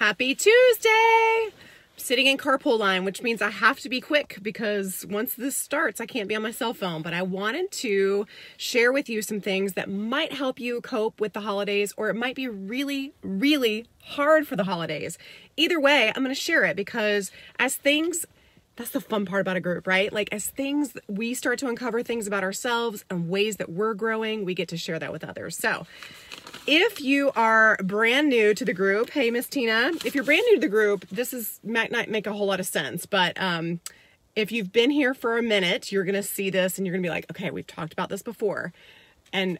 Happy Tuesday! I'm sitting in carpool line, which means I have to be quick because once this starts, I can't be on my cell phone. But I wanted to share with you some things that might help you cope with the holidays, or it might be really, really hard for the holidays. Either way, I'm going to share it because as things, that's the fun part about a group, right? Like as things, we start to uncover things about ourselves and ways that we're growing, we get to share that with others. So if you are brand new to the group, hey, Miss Tina, if you're brand new to the group, might not make a whole lot of sense, but if you've been here for a minute, you're going to see this and you're going to be like, okay, we've talked about this before. And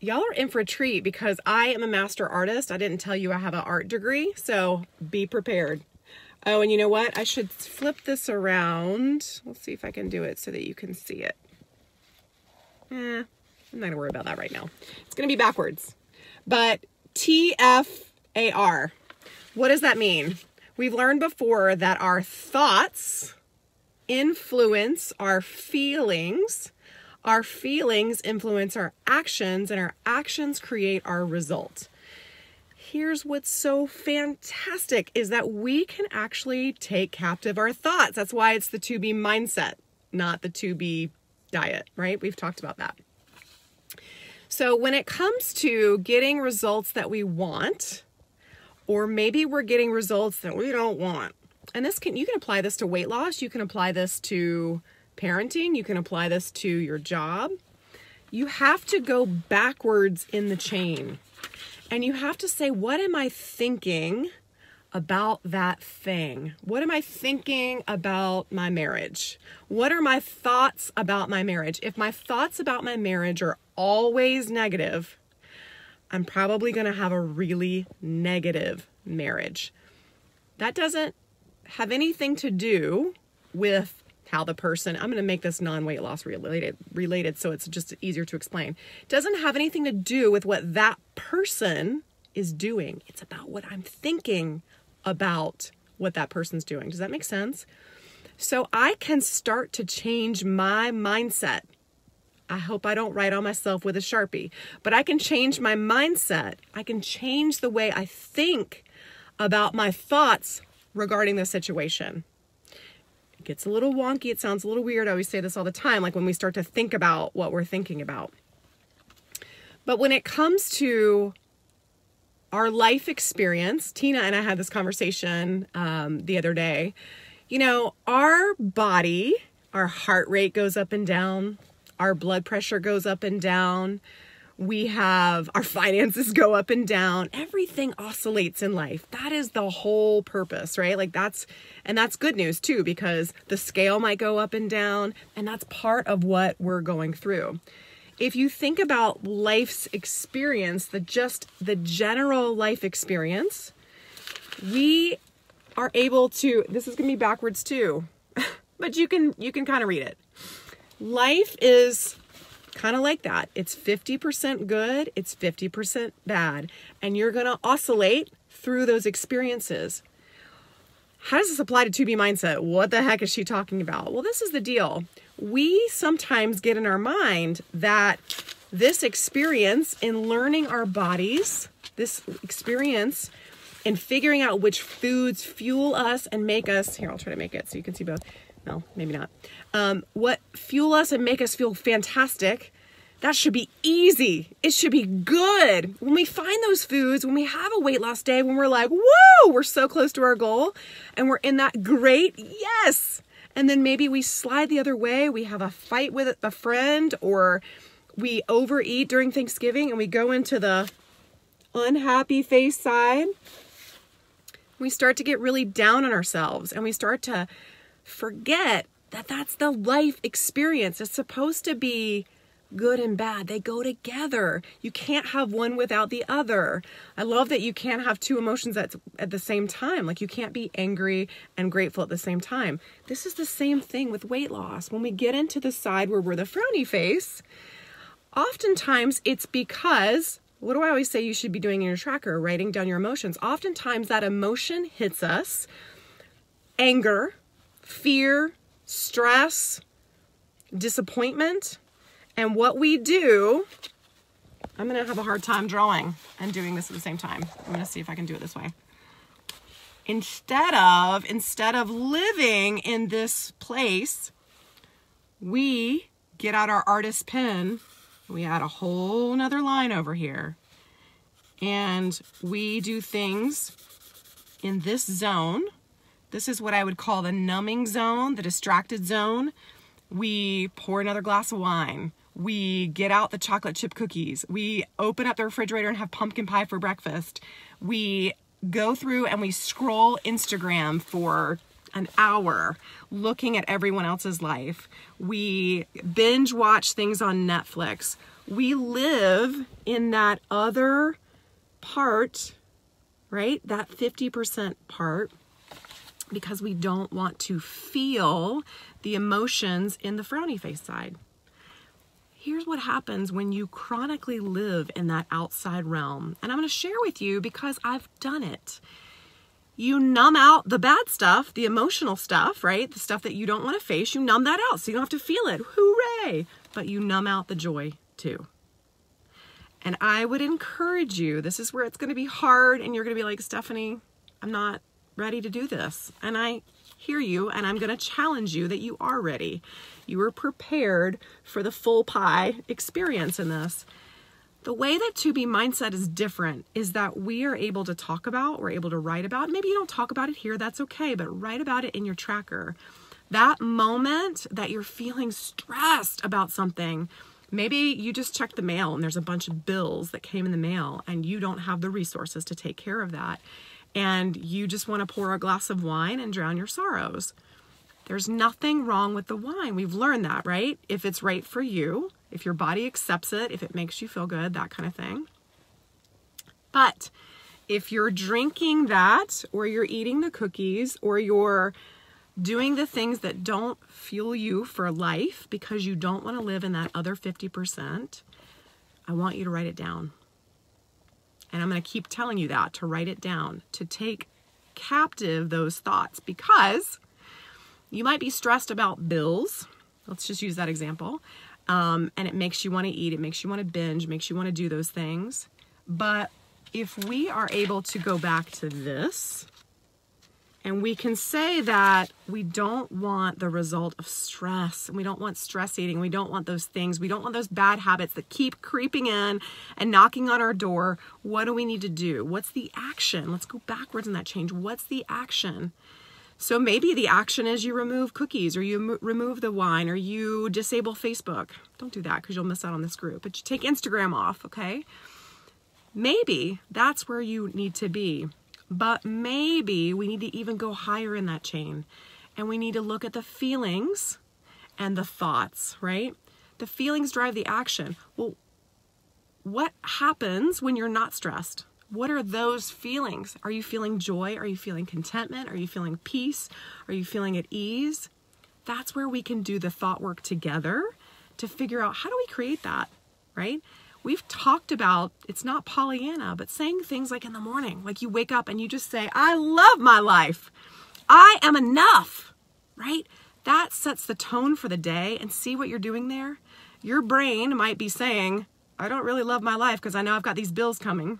y'all are in for a treat because I am a master artist. I didn't tell you I have an art degree, so be prepared. Oh, and you know what? I should flip this around. Let's see if I can do it so that you can see it. I'm not going to worry about that right now. It's going to be backwards. But TFAR, what does that mean? We've learned before that our thoughts influence our feelings influence our actions, and our actions create our result. Here's what's so fantastic is that we can actually take captive our thoughts. That's why it's the to be mindset, not the to be diet, right? We've talked about that. So when it comes to getting results that we want, or maybe we're getting results that we don't want, and you can apply this to weight loss, you can apply this to parenting, you can apply this to your job. You have to go backwards in the chain. And you have to say, what am I thinking about that thing? What am I thinking about my marriage? What are my thoughts about my marriage? If my thoughts about my marriage are always negative, I'm probably going to have a really negative marriage. That doesn't have anything to do with how the person, I'm going to make this non-weight loss related so it's just easier to explain. It doesn't have anything to do with what that person is doing. It's about what I'm thinking about what that person's doing. Does that make sense? So I can start to change my mindset. I hope I don't write on myself with a Sharpie, but I can change my mindset. I can change the way I think about my thoughts regarding the situation. It gets a little wonky. It sounds a little weird. I always say this all the time, like when we start to think about what we're thinking about. But when it comes to our life experience, Tina and I had this conversation the other day. You know, our body, our heart rate goes up and down. Our blood pressure goes up and down. Our finances go up and down. Everything oscillates in life. That is the whole purpose, right? Like that's good news too, because the scale might go up and down, and that's part of what we're going through. If you think about life's experience, the general life experience, we are able to, this is going to be backwards too, but you can kind of read it. Life is kind of like that. It's 50% good, it's 50% bad, and you're going to oscillate through those experiences. How does this apply to 2B mindset? What the heck is she talking about? Well, this is the deal. We sometimes get in our mind that this experience in learning our bodies, this experience in figuring out which foods fuel us and make us, here, I'll try to make it so you can see both. No, maybe not. What fuel us and make us feel fantastic, that should be easy. It should be good. When we find those foods, when we have a weight loss day, when we're like, whoa, we're so close to our goal and we're in that great, yes. And then maybe we slide the other way. We have a fight with a friend, or we overeat during Thanksgiving and we go into the unhappy face side. We start to get really down on ourselves and we start to forget that that's the life experience. It's supposed to be good and bad. They go together. You can't have one without the other. I love that you can't have two emotions at the same time. Like you can't be angry and grateful at the same time. This is the same thing with weight loss. When we get into the side where we're the frowny face, oftentimes it's because, what do I always say you should be doing in your tracker? Writing down your emotions. Oftentimes that emotion hits us. Anger, fear, stress, disappointment. And what we do, I'm going to have a hard time drawing and doing this at the same time. I'm going to see if I can do it this way. Instead of living in this place, we get out our artist pen, we add a whole nother line over here, and we do things in this zone. This is what I would call the numbing zone, the distracted zone. We pour another glass of wine. We get out the chocolate chip cookies. We open up the refrigerator and have pumpkin pie for breakfast. We go through and we scroll Instagram for an hour looking at everyone else's life. We binge watch things on Netflix. We live in that other part, right? That 50% part, because we don't want to feel the emotions in the frowny face side. Here's what happens when you chronically live in that outside realm. And I'm going to share with you because I've done it. You numb out the bad stuff, the emotional stuff, right? The stuff that you don't want to face, you numb that out so you don't have to feel it. Hooray! But you numb out the joy too. And I would encourage you, this is where it's going to be hard and you're going to be like, Stephanie, I'm not ready to do this. And I hear you, and I'm going to challenge you that you are ready. You are prepared for the full pie experience in this. The way that to be mindset is different is that we are able to talk about, we're able to write about, maybe you don't talk about it here, that's okay, but write about it in your tracker. That moment that you're feeling stressed about something, maybe you just checked the mail and there's a bunch of bills that came in the mail and you don't have the resources to take care of that. And you just want to pour a glass of wine and drown your sorrows. There's nothing wrong with the wine. We've learned that, right? If it's right for you, if your body accepts it, if it makes you feel good, that kind of thing. But if you're drinking that, or you're eating the cookies, or you're doing the things that don't fuel you for life because you don't want to live in that other 50%, I want you to write it down. And I'm going to keep telling you that, to write it down, to take captive those thoughts, because you might be stressed about bills. Let's just use that example. And it makes you want to eat. It makes you want to binge, makes you want to do those things. But if we are able to go back to this, and we can say that we don't want the result of stress, and we don't want stress eating, we don't want those things, we don't want those bad habits that keep creeping in and knocking on our door. What do we need to do? What's the action? Let's go backwards in that change. What's the action? So maybe the action is you remove cookies, or you remove the wine, or you disable Facebook. Don't do that because you'll miss out on this group. But you take Instagram off, okay? Maybe that's where you need to be. But maybe we need to even go higher in that chain, and we need to look at the feelings and the thoughts, right? The feelings drive the action. Well, what happens when you're not stressed? What are those feelings? Are you feeling joy? Are you feeling contentment? Are you feeling peace? Are you feeling at ease? That's where we can do the thought work together to figure out, how do we create that, right? We've talked about, it's not Pollyanna, but saying things like in the morning, like you wake up and you just say, I love my life. I am enough, right? That sets the tone for the day. And see what you're doing there? Your brain might be saying, I don't really love my life because I know I've got these bills coming.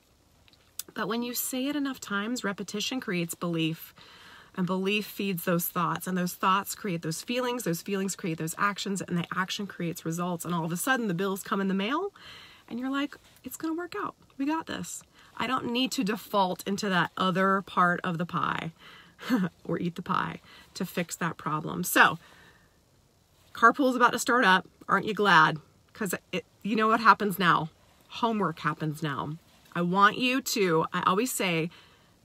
But when you say it enough times, repetition creates belief. And belief feeds those thoughts. And those thoughts create those feelings create those actions, and the action creates results. And all of a sudden the bills come in the mail. And you're like, it's going to work out. We got this. I don't need to default into that other part of the pie or eat the pie to fix that problem. So, Carpool is about to start up. Aren't you glad? Because you know what happens now? Homework happens now. I want you to, I always say,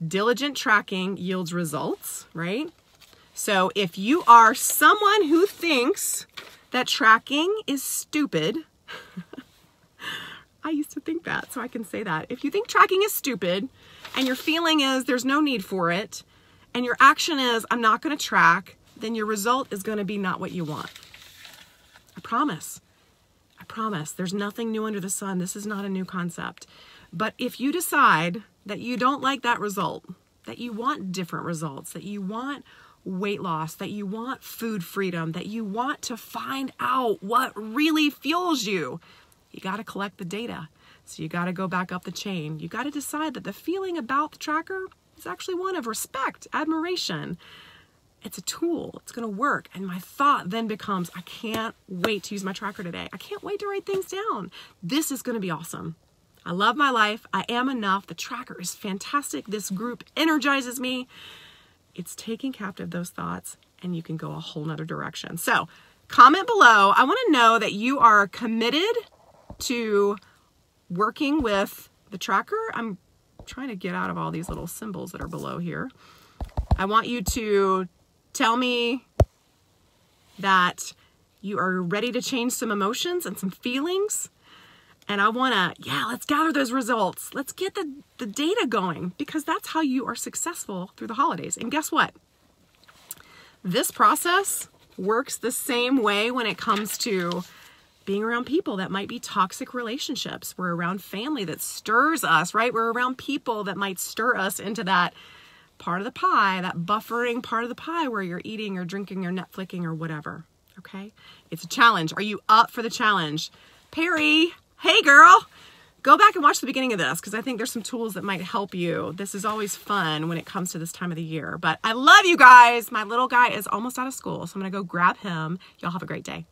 diligent tracking yields results, right? So if you are someone who thinks that tracking is stupid, I used to think that, so I can say that. If you think tracking is stupid, and your feeling is there's no need for it, and your action is I'm not going to track, then your result is going to be not what you want. I promise. I promise. There's nothing new under the sun. This is not a new concept. But if you decide that you don't like that result, that you want different results, that you want weight loss, that you want food freedom, that you want to find out what really fuels you, you got to collect the data. So you got to go back up the chain. You got to decide that the feeling about the tracker, It's actually one of respect, admiration. It's a tool. It's going to work. And my thought then becomes, I can't wait to use my tracker today. I can't wait to write things down. This is going to be awesome. I love my life. I am enough. The tracker is fantastic. This group energizes me. It's taking captive those thoughts, and you can go a whole nother direction. So comment below. I want to know that you are committed to working with the tracker. I'm trying to get out of all these little symbols that are below here. I want you to tell me that you are ready to change some emotions and some feelings. And I want to, let's gather those results. Let's get the data going, because that's how you are successful through the holidays. And guess what? This process works the same way when it comes to being around people that might be toxic relationships. We're around family that stirs us, right? We're around people that might stir us into that part of the pie, that buffering part of the pie where you're eating or drinking or Netflixing or whatever, okay? It's a challenge. Are you up for the challenge? Perry, hey girl, go back and watch the beginning of this, because I think there's some tools that might help you. This is always fun when it comes to this time of the year. But I love you guys. My little guy is almost out of school, so I'm going to go grab him. Y'all have a great day.